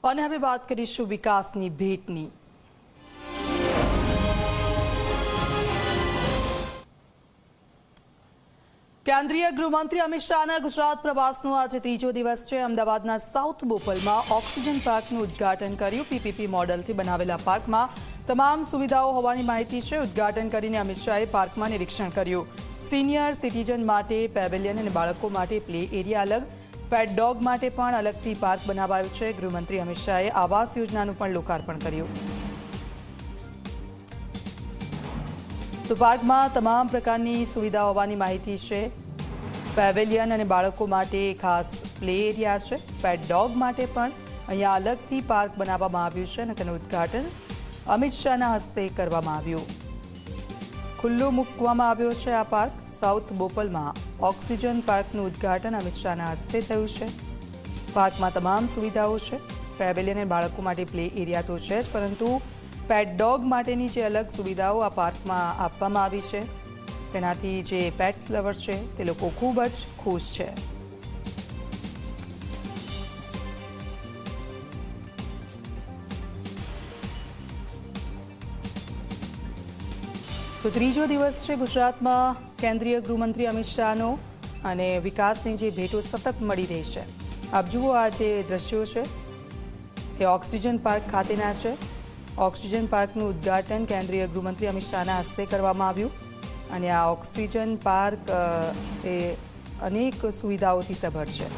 અને હવે વાત કરીશું વિકાસની ભેટની। કેન્દ્રીય ગૃહમંત્રી અમિત શાહના ગુજરાત પ્રવાસનો આજે ત્રીજો દિવસ છે। અમદાવાદના સાઉથ બોપલમાં ઓક્સિજન પાર્કનું ઉદ્ઘાટન કર્યું। પીપીપી મોડલથી બનાવેલા પાર્કમાં તમામ સુવિધાઓ હોવાની માહિતી છે। ઉદ્ઘાટન કરીને અમિત શાહે પાર્કમાં નિરીક્ષણ કર્યું। સિનિયર સિટીઝન માટે પેવેલિયન અને બાળકો માટે પ્લે એરિયા અલગ, પેટ ડોગ માટે પણ અલગથી પાર્ક બનાવાયું છે। ગૃહમંત્રી અમિત શાહે આવાસ યોજનાનું પણ લોકાર્પણ કર્યું। તો પાર્કમાં તમામ પ્રકારની સુવિધા હોવાની માહિતી છે। પેવેલિયન અને બાળકો માટે ખાસ પ્લે એરિયા છે। પેટ ડોગ માટે પણ અહીંયા અલગથી પાર્ક બનાવવામાં આવ્યું છે અને તેનું ઉદ્ઘાટન અમિત શાહના હસ્તે કરવામાં આવ્યું। ખુલ્લું મૂકવામાં આવ્યો છે આ પાર્ક। સાઉથ બોપલમાં ઓક્સિજન પાર્કનું ઉદ્ઘાટન અમિત શાહના હસ્તે થયું છે। પાર્કમાં તમામ સુવિધાઓ છે। પેવેલિયન અને બાળકો માટે પ્લે એરિયા તો છે જ, પરંતુ પેટ ડોગ માટેની જે અલગ સુવિધાઓ આ પાર્કમાં આપવામાં આવી છે તેનાથી જે પેટ્સ લવર્સ છે તે લોકો ખૂબ જ ખુશ છે। તો ત્રીજો દિવસ છે ગુજરાતમાં કેન્દ્રીય ગૃહમંત્રી અમિત શાહનો અને વિકાસની જે ભેટો સતત મળી રહી છે। આપ જુઓ, આ જે દ્રશ્યો છે એ ઓક્સિજન પાર્ક ખાતેના છે। ઓક્સિજન પાર્કનું ઉદ્ઘાટન કેન્દ્રીય ગૃહમંત્રી અમિત શાહના હસ્તે કરવામાં આવ્યું અને આ ઓક્સિજન પાર્ક એ અનેક સુવિધાઓથી સભર છે।